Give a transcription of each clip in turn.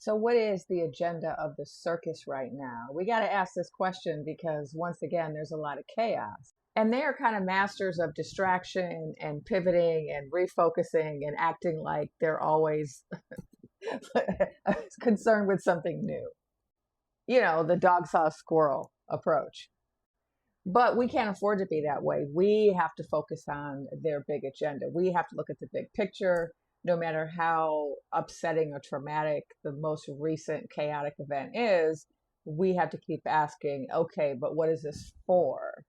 So what is the agenda of the circus right now? We got to ask this question because once again, there's a lot of chaos. And they are kind of masters of distraction and pivoting and refocusing and acting like they're always concerned with something new. You know, the dog saw a squirrel approach. But we can't afford to be that way. We have to focus on their big agenda. We have to look at the big picture, no matter how upsetting or traumatic the most recent chaotic event is. We have to keep asking, okay, but what is this for?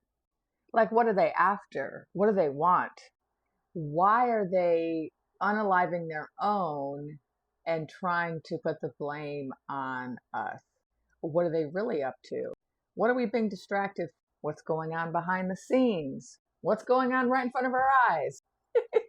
Like, what are they after? What do they want? Why are they unaliving their own and trying to put the blame on us? What are they really up to? What are we being distracted? What's going on behind the scenes? What's going on right in front of our eyes?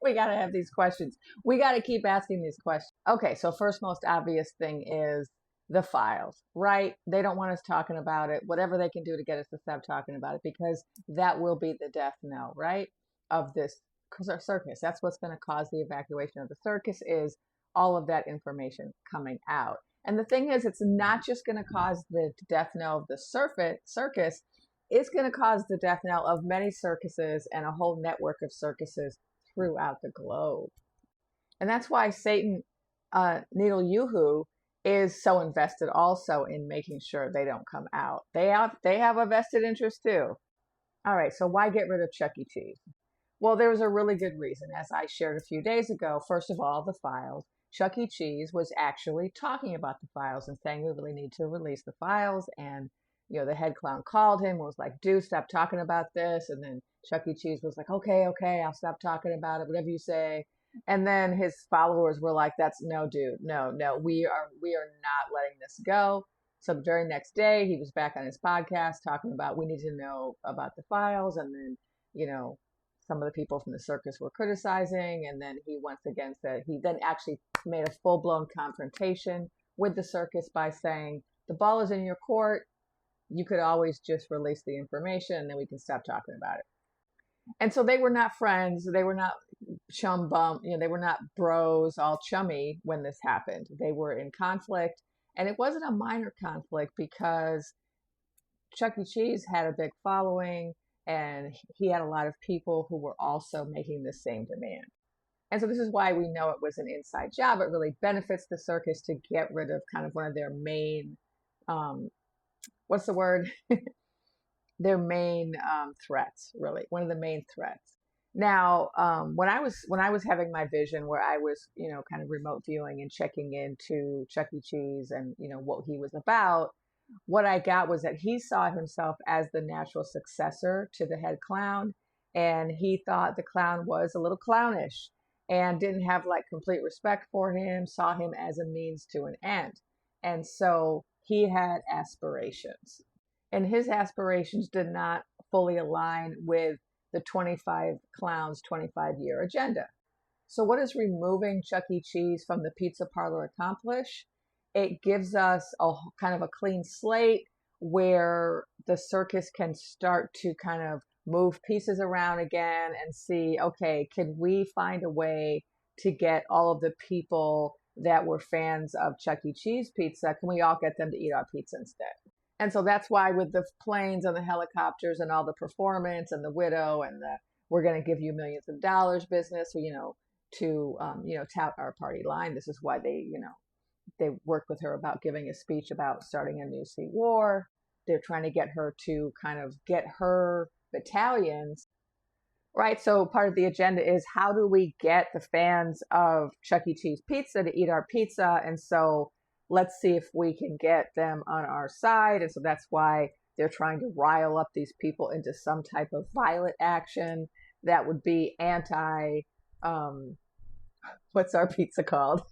We got to have these questions. We got to keep asking these questions. Okay, so first most obvious thing is the files, right? They don't want us talking about it, whatever they can do to get us to stop talking about it, because that will be the death knell, right? Of this circus. That's what's going to cause the evacuation of the circus, is all of that information coming out. And the thing is, it's not just going to cause the death knell of the circus, it's going to cause the death knell of many circuses and a whole network of circuses throughout the globe. And that's why Satan Needle Yuhu is so invested also in making sure they don't come out. They have a vested interest too. All right, so why get rid of Chuck E. Cheese? Well, there was a really good reason, as I shared a few days ago. First of all, the files. Chuck E. Cheese was actually talking about the files and saying we really need to release the files. And, you know, the head clown called him and was like, dude, stop talking about this. And then Chuck E. Cheese was like, okay, I'll stop talking about it, whatever you say. And then his followers were like, no, dude, no, we are not letting this go. So the very next day, he was back on his podcast talking about we need to know about the files. And then, you know, some of the people from the circus were criticizing. And then he once again said, he then actually made a full-blown confrontation with the circus by saying, the ball is in your court. You could always just release the information and then we can stop talking about it. And so they were not friends. They were not chum bum. You know, they were not bros, all chummy when this happened. They were in conflict. And it wasn't a minor conflict because Chuck E. Cheese had a big following and he had a lot of people who were also making the same demand. And so this is why we know it was an inside job. It really benefits the circus to get rid of kind of one of their main, what's the word? Their main threats, really, one of the main threats. Now, when I was having my vision where I was, you know, kind of remote viewing and checking into Chuck E. Cheese and, you know, what he was about, what I got was that he saw himself as the natural successor to the head clown. And he thought the clown was a little clownish and didn't have like complete respect for him, saw him as a means to an end. And so he had aspirations. And his aspirations did not fully align with the 25 clowns' 25-year agenda. So what does removing Chuck E. Cheese from the pizza parlor accomplish? It gives us a kind of a clean slate where the circus can start to kind of move pieces around again and see, okay, can we find a way to get all of the people that were fans of Chuck E. Cheese pizza, can we all get them to eat our pizza instead? And so that's why with the planes and the helicopters and all the performance and the widow and the we're going to give you millions of dollars business, you know, to, you know, tout our party line. This is why they, you know, they worked with her about giving a speech about starting a new sea war. They're trying to get her to kind of get her battalions, right? So part of the agenda is how do we get the fans of Chuck E. Cheese pizza to eat our pizza? And so let's see if we can get them on our side. And so that's why they're trying to rile up these people into some type of violent action that would be anti, what's our pizza called?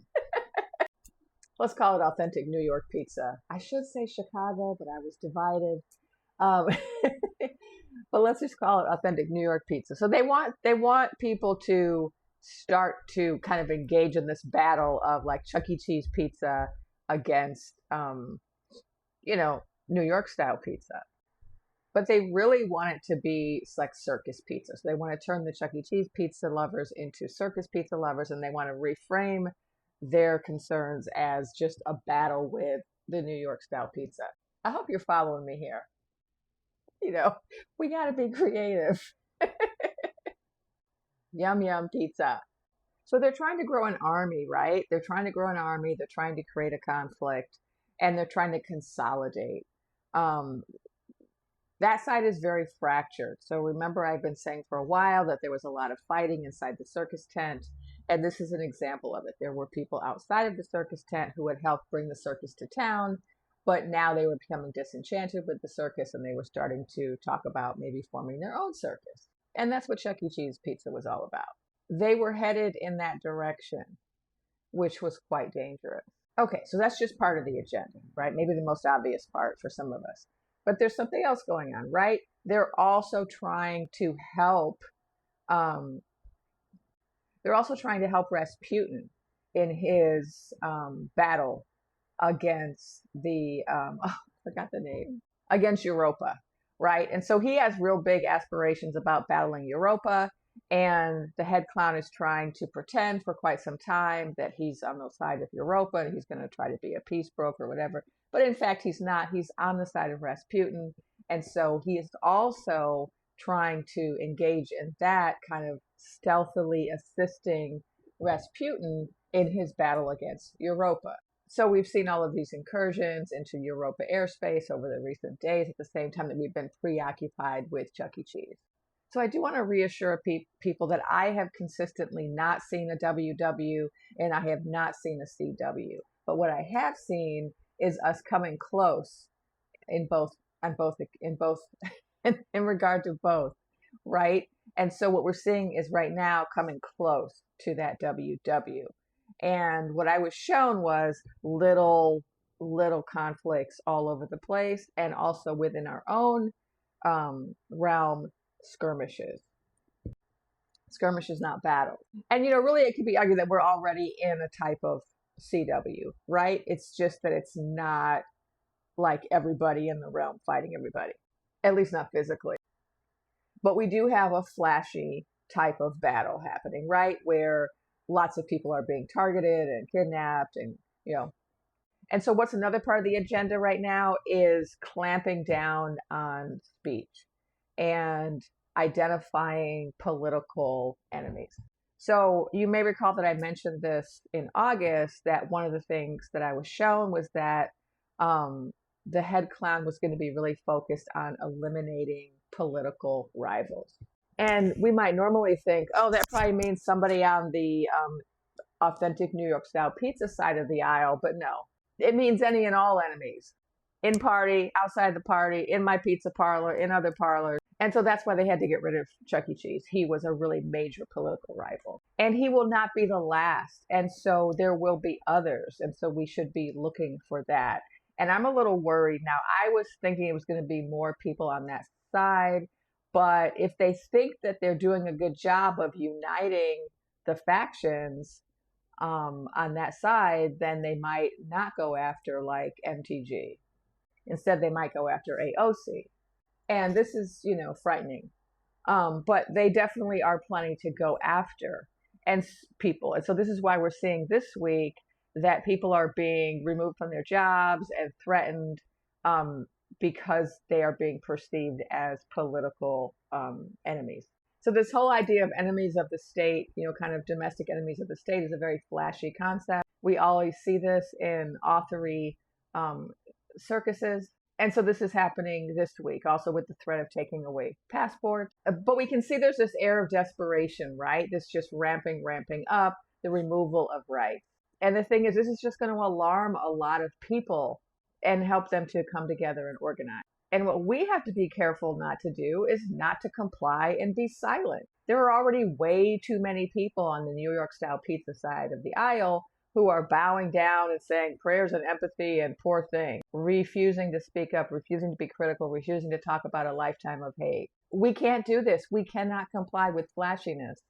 Let's call it authentic New York pizza. I should say Chicago, but I was divided. But let's just call it authentic New York pizza. So they want people to start to kind of engage in this battle of like Chuck E. Cheese pizza against, you know, New York style pizza. But they really want it to be like circus pizza. So they want to turn the Chuck E. Cheese pizza lovers into circus pizza lovers, and they want to reframe their concerns as just a battle with the New York style pizza. I hope you're following me here. We got to be creative. Yum, yum pizza. So they're trying to grow an army, right? They're trying to grow an army. They're trying to create a conflict, and they're trying to consolidate. Um, that side is very fractured. So remember, I've been saying for a while that there was a lot of fighting inside the circus tent. And this is an example of it. There were people outside of the circus tent who had helped bring the circus to town, but now they were becoming disenchanted with the circus, and they were starting to talk about maybe forming their own circus. And that's what Chuck E. Cheese pizza was all about. They were headed in that direction, which was quite dangerous. Okay, so that's just part of the agenda, right? Maybe the most obvious part for some of us. But there's something else going on, right? They're also trying to help. They're also trying to help Rasputin in his battle against the I forgot the name, against Europa, right? And so he has real big aspirations about battling Europa, and the head clown is trying to pretend for quite some time that he's on the side of Europa and he's going to try to be a peace broker or whatever. But in fact, he's not. He's on the side of Rasputin, and so he is also trying to engage in that kind of stealthily assisting Rasputin in his battle against Europa. So we've seen all of these incursions into Europa airspace over the recent days at the same time that we've been preoccupied with Chuck E. Cheese. So I do want to reassure people that I have consistently not seen a WW and I have not seen a CW. But what I have seen is us coming close in regard to both, right? And so what we're seeing is right now coming close to that WW. And what I was shown was little conflicts all over the place, and also within our own realm, skirmishes, not battles. And really, it could be argued that we're already in a type of CW, right? It's just that it's not like everybody in the realm fighting everybody, at least not physically. But we do have a flashy type of battle happening, right? Where lots of people are being targeted and kidnapped, and And so what's another part of the agenda right now is clamping down on speech and identifying political enemies. So you may recall that I mentioned this in August, that one of the things that I was shown was that the head clown was going to be really focused on eliminating political rivals. And we might normally think, oh, that probably means somebody on the authentic New York style pizza side of the aisle, but no. It means any and all enemies. In party, outside the party, in my pizza parlor, in other parlors. And so that's why they had to get rid of Chuck E. Cheese. He was a really major political rival. And he will not be the last. And so there will be others. And so we should be looking for that. And I'm a little worried now. I was thinking it was going to be more people on that side. But if they think that they're doing a good job of uniting the factions on that side, then they might not go after like MTG. Instead, they might go after AOC. And this is, frightening. But they definitely are planning to go after people. And so this is why we're seeing this week that people are being removed from their jobs and threatened because they are being perceived as political enemies. So this whole idea of enemies of the state, kind of domestic enemies of the state, is a very flashy concept. We always see this in authory circuses. And so this is happening this week, also with the threat of taking away passports. But we can see there's this air of desperation, right? This just ramping up the removal of rights. And the thing is, this is just going to alarm a lot of people and help them to come together and organize. And what we have to be careful not to do is not to comply and be silent. There are already way too many people on the New York style pizza side of the aisle who are bowing down and saying prayers and empathy and poor thing, refusing to speak up, refusing to be critical, refusing to talk about a lifetime of hate. We can't do this. We cannot comply with flashiness.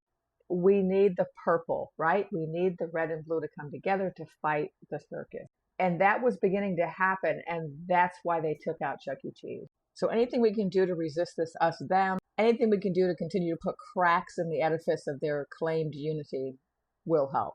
We need the purple, right? We need the red and blue to come together to fight the circus. And that was beginning to happen, and that's why they took out Chuck E. Cheese. So anything we can do to resist this us, them, anything we can do to continue to put cracks in the edifice of their claimed unity will help.